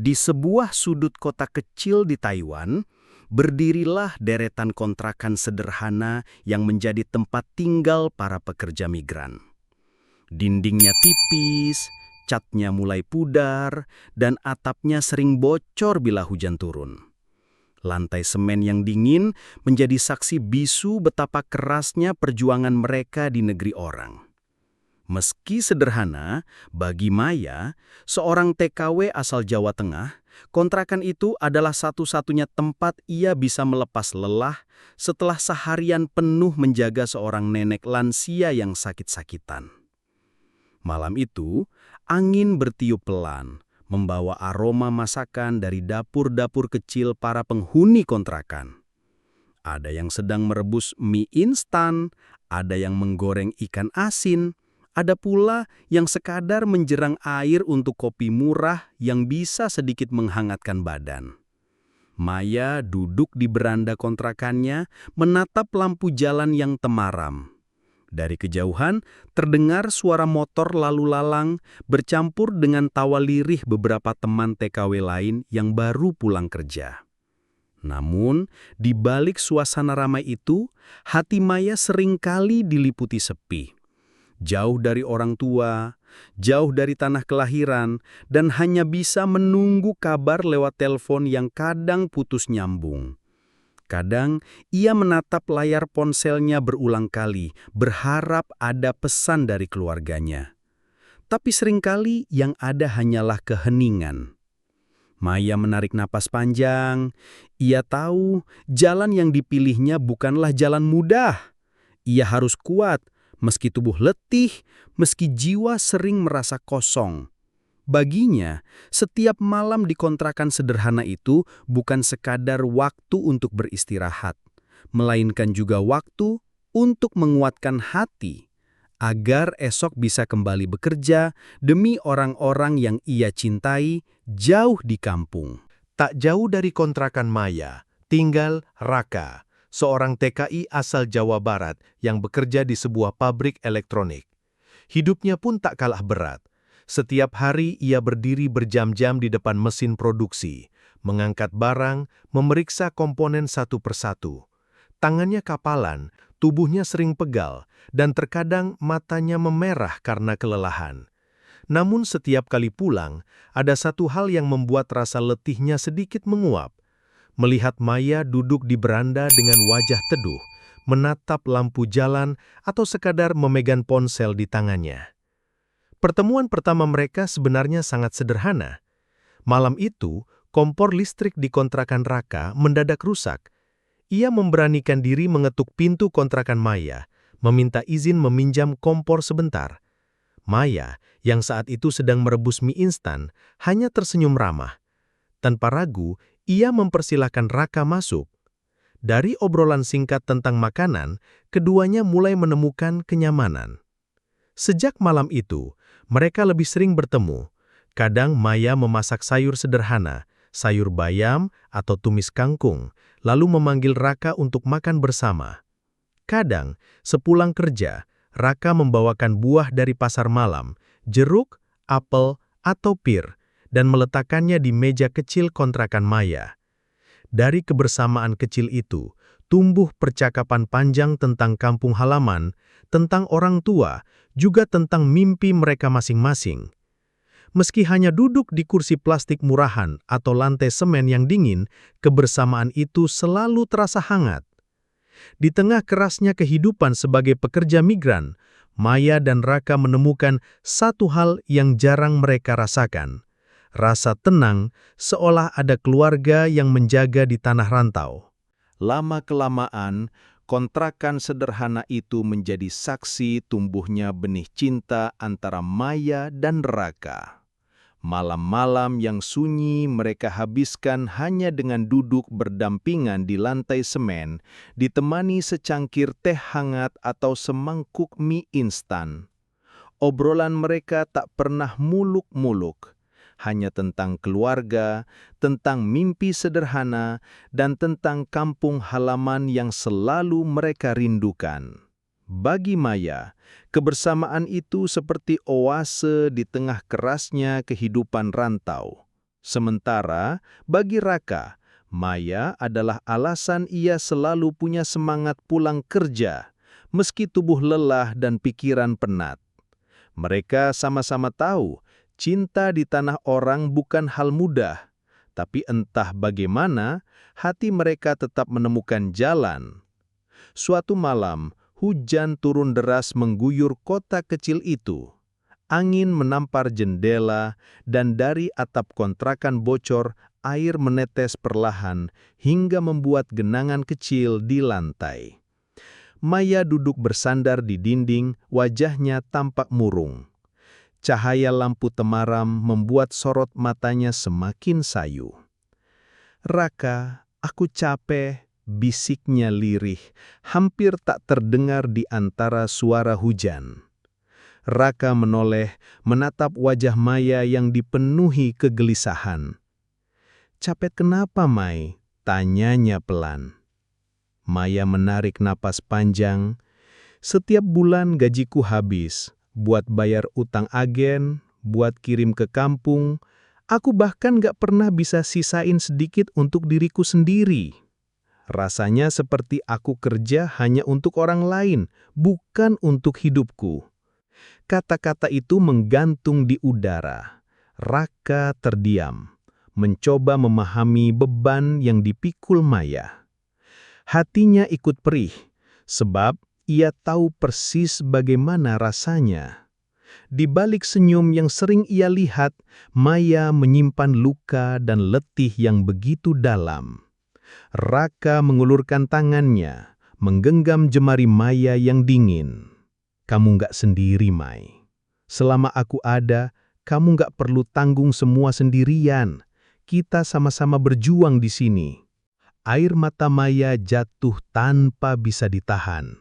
Di sebuah sudut kota kecil di Taiwan, berdirilah deretan kontrakan sederhana yang menjadi tempat tinggal para pekerja migran. Dindingnya tipis, catnya mulai pudar, dan atapnya sering bocor bila hujan turun. Lantai semen yang dingin menjadi saksi bisu betapa kerasnya perjuangan mereka di negeri orang. Meski sederhana, bagi Maya, seorang TKW asal Jawa Tengah, kontrakan itu adalah satu-satunya tempat ia bisa melepas lelah setelah seharian penuh menjaga seorang nenek lansia yang sakit-sakitan. Malam itu, angin bertiup pelan, membawa aroma masakan dari dapur-dapur kecil para penghuni kontrakan. Ada yang sedang merebus mie instan, ada yang menggoreng ikan asin, ada pula yang sekadar menjerang air untuk kopi murah yang bisa sedikit menghangatkan badan. Maya duduk di beranda kontrakannya, menatap lampu jalan yang temaram. Dari kejauhan, terdengar suara motor lalu lalang bercampur dengan tawa lirih beberapa teman TKW lain yang baru pulang kerja. Namun, di balik suasana ramai itu, hati Maya seringkali diliputi sepi. Jauh dari orang tua, jauh dari tanah kelahiran, dan hanya bisa menunggu kabar lewat telepon yang kadang putus nyambung. Kadang, ia menatap layar ponselnya berulang kali, berharap ada pesan dari keluarganya. Tapi seringkali yang ada hanyalah keheningan. Maya menarik napas panjang. Ia tahu jalan yang dipilihnya bukanlah jalan mudah. Ia harus kuat, meski tubuh letih, meski jiwa sering merasa kosong. Baginya, setiap malam di kontrakan sederhana itu bukan sekadar waktu untuk beristirahat, melainkan juga waktu untuk menguatkan hati, agar esok bisa kembali bekerja demi orang-orang yang ia cintai jauh di kampung. Tak jauh dari kontrakan Maya, tinggal Raka, seorang TKI asal Jawa Barat yang bekerja di sebuah pabrik elektronik. Hidupnya pun tak kalah berat. Setiap hari ia berdiri berjam-jam di depan mesin produksi, mengangkat barang, memeriksa komponen satu persatu. Tangannya kapalan, tubuhnya sering pegal, dan terkadang matanya memerah karena kelelahan. Namun setiap kali pulang, ada satu hal yang membuat rasa letihnya sedikit menguap. Melihat Maya duduk di beranda dengan wajah teduh, menatap lampu jalan, atau sekadar memegang ponsel di tangannya. Pertemuan pertama mereka sebenarnya sangat sederhana. Malam itu, kompor listrik di kontrakan Raka mendadak rusak. Ia memberanikan diri mengetuk pintu kontrakan Maya, meminta izin meminjam kompor sebentar. Maya, yang saat itu sedang merebus mie instan, hanya tersenyum ramah. Tanpa ragu, ia mempersilahkan Raka masuk. Dari obrolan singkat tentang makanan, keduanya mulai menemukan kenyamanan. Sejak malam itu, mereka lebih sering bertemu. Kadang Maya memasak sayur sederhana, sayur bayam atau tumis kangkung, lalu memanggil Raka untuk makan bersama. Kadang, sepulang kerja, Raka membawakan buah dari pasar malam, jeruk, apel, atau pir, dan meletakkannya di meja kecil kontrakan Maya. Dari kebersamaan kecil itu, tumbuh percakapan panjang tentang kampung halaman, tentang orang tua, juga tentang mimpi mereka masing-masing. Meski hanya duduk di kursi plastik murahan atau lantai semen yang dingin, kebersamaan itu selalu terasa hangat. Di tengah kerasnya kehidupan sebagai pekerja migran, Maya dan Raka menemukan satu hal yang jarang mereka rasakan. Rasa tenang, seolah ada keluarga yang menjaga di tanah rantau. Lama-kelamaan, kontrakan sederhana itu menjadi saksi tumbuhnya benih cinta antara Maya dan Raka. Malam-malam yang sunyi mereka habiskan hanya dengan duduk berdampingan di lantai semen, ditemani secangkir teh hangat atau semangkuk mie instan. Obrolan mereka tak pernah muluk-muluk, hanya tentang keluarga, tentang mimpi sederhana, dan tentang kampung halaman yang selalu mereka rindukan. Bagi Maya, kebersamaan itu seperti oase di tengah kerasnya kehidupan rantau. Sementara, bagi Raka, Maya adalah alasan ia selalu punya semangat pulang kerja, meski tubuh lelah dan pikiran penat. Mereka sama-sama tahu, cinta di tanah orang bukan hal mudah, tapi entah bagaimana, hati mereka tetap menemukan jalan. Suatu malam, hujan turun deras mengguyur kota kecil itu. Angin menampar jendela, dan dari atap kontrakan bocor, air menetes perlahan hingga membuat genangan kecil di lantai. Maya duduk bersandar di dinding, wajahnya tampak murung. Cahaya lampu temaram membuat sorot matanya semakin sayu. "Raka, aku capek," bisiknya lirih, hampir tak terdengar di antara suara hujan. Raka menoleh, menatap wajah Maya yang dipenuhi kegelisahan. "Capek kenapa, Mai?" tanyanya pelan. Maya menarik napas panjang. "Setiap bulan gajiku habis, buat bayar utang agen, buat kirim ke kampung. Aku bahkan gak pernah bisa sisain sedikit untuk diriku sendiri. Rasanya seperti aku kerja hanya untuk orang lain, bukan untuk hidupku." Kata-kata itu menggantung di udara. Raka terdiam, mencoba memahami beban yang dipikul Maya. Hatinya ikut perih, sebab ia tahu persis bagaimana rasanya. Di balik senyum yang sering ia lihat, Maya menyimpan luka dan letih yang begitu dalam. Raka mengulurkan tangannya, menggenggam jemari Maya yang dingin. "Kamu gak sendiri, Mai. Selama aku ada, kamu gak perlu tanggung semua sendirian. Kita sama-sama berjuang di sini." Air mata Maya jatuh tanpa bisa ditahan.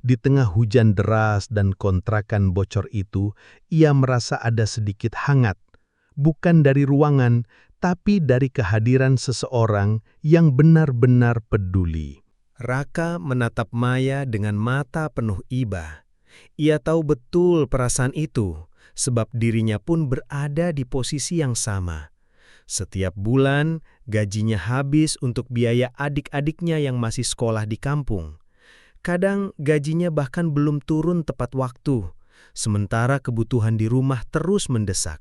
Di tengah hujan deras dan kontrakan bocor itu, ia merasa ada sedikit hangat. Bukan dari ruangan, tapi dari kehadiran seseorang yang benar-benar peduli. Raka menatap Maya dengan mata penuh iba. Ia tahu betul perasaan itu, sebab dirinya pun berada di posisi yang sama. Setiap bulan, gajinya habis untuk biaya adik-adiknya yang masih sekolah di kampung. Kadang gajinya bahkan belum turun tepat waktu, sementara kebutuhan di rumah terus mendesak.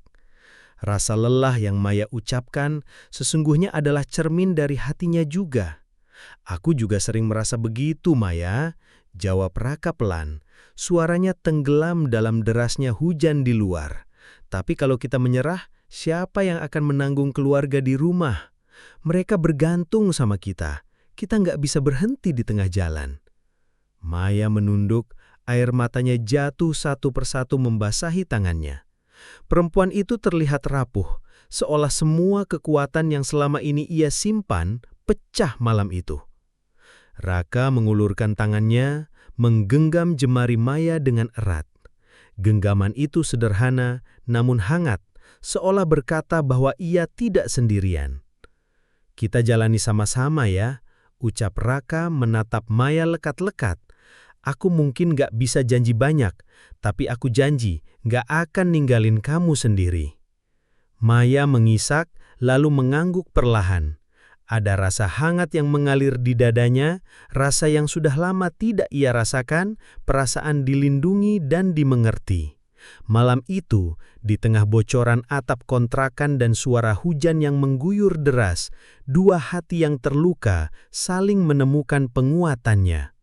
Rasa lelah yang Maya ucapkan sesungguhnya adalah cermin dari hatinya juga. "Aku juga sering merasa begitu, Maya," jawab Raka pelan. Suaranya tenggelam dalam derasnya hujan di luar. "Tapi kalau kita menyerah, siapa yang akan menanggung keluarga di rumah? Mereka bergantung sama kita. Kita nggak bisa berhenti di tengah jalan." Maya menunduk, air matanya jatuh satu persatu membasahi tangannya. Perempuan itu terlihat rapuh, seolah semua kekuatan yang selama ini ia simpan pecah malam itu. Raka mengulurkan tangannya, menggenggam jemari Maya dengan erat. Genggaman itu sederhana, namun hangat, seolah berkata bahwa ia tidak sendirian. "Kita jalani sama-sama ya," ucap Raka menatap Maya lekat-lekat. "Aku mungkin gak bisa janji banyak, tapi aku janji gak akan ninggalin kamu sendiri." Maya mengisak, lalu mengangguk perlahan. Ada rasa hangat yang mengalir di dadanya, rasa yang sudah lama tidak ia rasakan, perasaan dilindungi dan dimengerti. Malam itu, di tengah bocoran atap kontrakan dan suara hujan yang mengguyur deras, dua hati yang terluka saling menemukan penguatannya.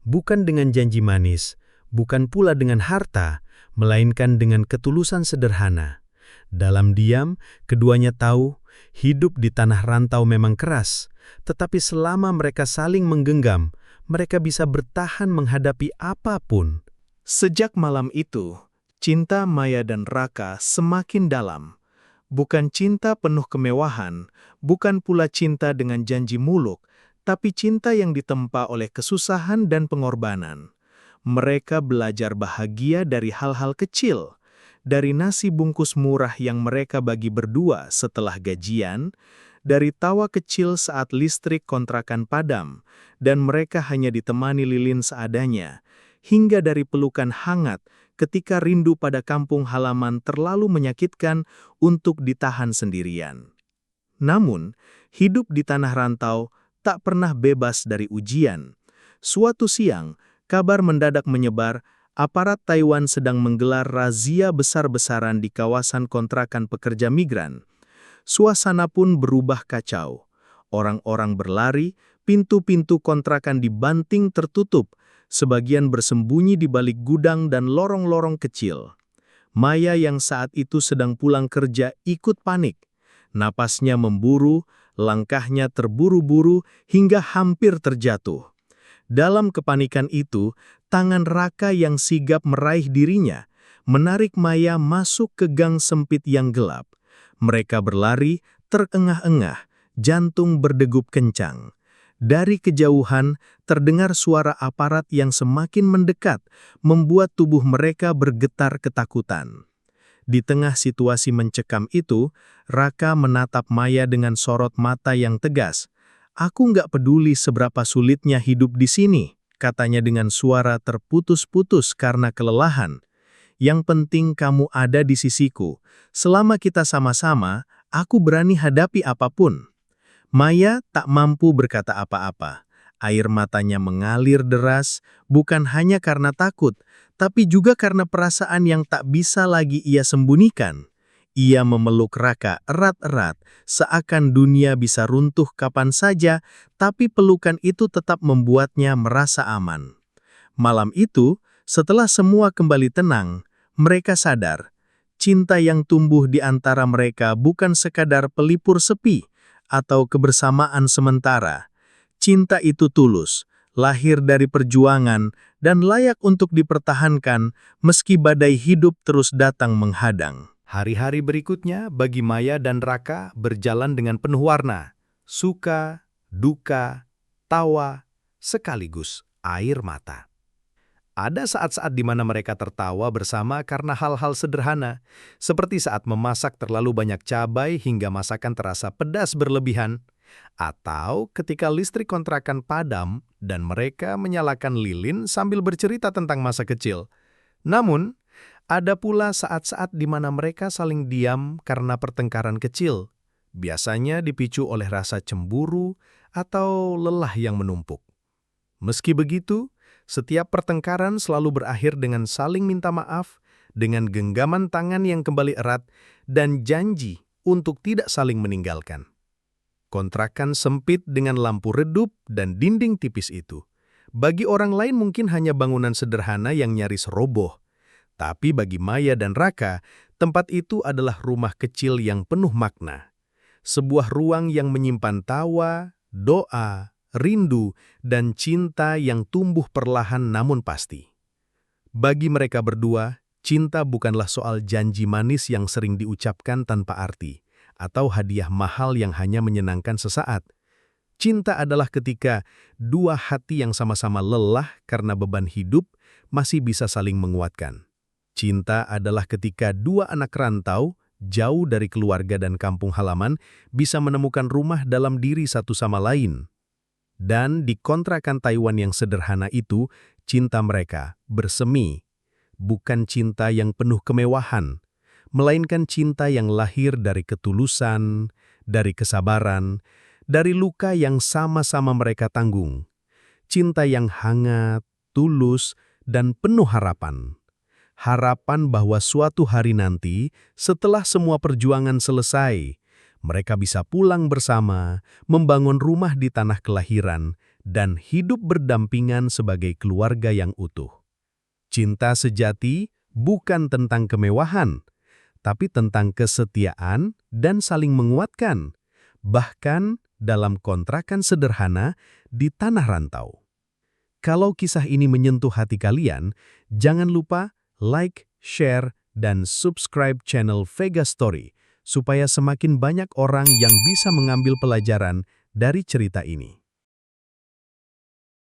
Bukan dengan janji manis, bukan pula dengan harta, melainkan dengan ketulusan sederhana. Dalam diam, keduanya tahu, hidup di tanah rantau memang keras, tetapi selama mereka saling menggenggam, mereka bisa bertahan menghadapi apapun. Sejak malam itu, cinta Maya dan Raka semakin dalam. Bukan cinta penuh kemewahan, bukan pula cinta dengan janji muluk, tapi cinta yang ditempa oleh kesusahan dan pengorbanan. Mereka belajar bahagia dari hal-hal kecil, dari nasi bungkus murah yang mereka bagi berdua setelah gajian, dari tawa kecil saat listrik kontrakan padam, dan mereka hanya ditemani lilin seadanya, hingga dari pelukan hangat ketika rindu pada kampung halaman terlalu menyakitkan untuk ditahan sendirian. Namun, hidup di tanah rantau tak pernah bebas dari ujian. Suatu siang, kabar mendadak menyebar, aparat Taiwan sedang menggelar razia besar-besaran di kawasan kontrakan pekerja migran. Suasana pun berubah kacau. Orang-orang berlari, pintu-pintu kontrakan dibanting tertutup, sebagian bersembunyi di balik gudang dan lorong-lorong kecil. Maya yang saat itu sedang pulang kerja ikut panik. Napasnya memburu, langkahnya terburu-buru hingga hampir terjatuh. Dalam kepanikan itu, tangan Raka yang sigap meraih dirinya, menarik Maya masuk ke gang sempit yang gelap. Mereka berlari, terengah-engah, jantung berdegup kencang. Dari kejauhan, terdengar suara aparat yang semakin mendekat, membuat tubuh mereka bergetar ketakutan. Di tengah situasi mencekam itu, Raka menatap Maya dengan sorot mata yang tegas. "Aku nggak peduli seberapa sulitnya hidup di sini," katanya dengan suara terputus-putus karena kelelahan. "Yang penting kamu ada di sisiku. Selama kita sama-sama, aku berani hadapi apapun." Maya tak mampu berkata apa-apa. Air matanya mengalir deras, bukan hanya karena takut, tapi juga karena perasaan yang tak bisa lagi ia sembunyikan. Ia memeluk Raka erat-erat, seakan dunia bisa runtuh kapan saja, tapi pelukan itu tetap membuatnya merasa aman. Malam itu, setelah semua kembali tenang, mereka sadar, cinta yang tumbuh di antara mereka bukan sekadar pelipur sepi atau kebersamaan sementara. Cinta itu tulus, lahir dari perjuangan, dan layak untuk dipertahankan meski badai hidup terus datang menghadang. Hari-hari berikutnya bagi Maya dan Raka berjalan dengan penuh warna, suka, duka, tawa, sekaligus air mata. Ada saat-saat di mana mereka tertawa bersama karena hal-hal sederhana, seperti saat memasak terlalu banyak cabai hingga masakan terasa pedas berlebihan, atau ketika listrik kontrakan padam dan mereka menyalakan lilin sambil bercerita tentang masa kecil. Namun, ada pula saat-saat di mana mereka saling diam karena pertengkaran kecil, biasanya dipicu oleh rasa cemburu atau lelah yang menumpuk. Meski begitu, setiap pertengkaran selalu berakhir dengan saling minta maaf, dengan genggaman tangan yang kembali erat, dan janji untuk tidak saling meninggalkan. Kontrakan sempit dengan lampu redup dan dinding tipis itu, bagi orang lain mungkin hanya bangunan sederhana yang nyaris roboh. Tapi bagi Maya dan Raka, tempat itu adalah rumah kecil yang penuh makna. Sebuah ruang yang menyimpan tawa, doa, rindu, dan cinta yang tumbuh perlahan namun pasti. Bagi mereka berdua, cinta bukanlah soal janji manis yang sering diucapkan tanpa arti, atau hadiah mahal yang hanya menyenangkan sesaat. Cinta adalah ketika dua hati yang sama-sama lelah karena beban hidup masih bisa saling menguatkan. Cinta adalah ketika dua anak rantau, jauh dari keluarga dan kampung halaman, bisa menemukan rumah dalam diri satu sama lain. Dan di kontrakan Taiwan yang sederhana itu, cinta mereka bersemi. Bukan cinta yang penuh kemewahan, melainkan cinta yang lahir dari ketulusan, dari kesabaran, dari luka yang sama-sama mereka tanggung. Cinta yang hangat, tulus, dan penuh harapan. Harapan bahwa suatu hari nanti, setelah semua perjuangan selesai, mereka bisa pulang bersama, membangun rumah di tanah kelahiran, dan hidup berdampingan sebagai keluarga yang utuh. Cinta sejati bukan tentang kemewahan, tapi tentang kesetiaan dan saling menguatkan, bahkan dalam kontrakan sederhana di tanah rantau. Kalau kisah ini menyentuh hati kalian, jangan lupa like, share, dan subscribe channel Vega Story supaya semakin banyak orang yang bisa mengambil pelajaran dari cerita ini.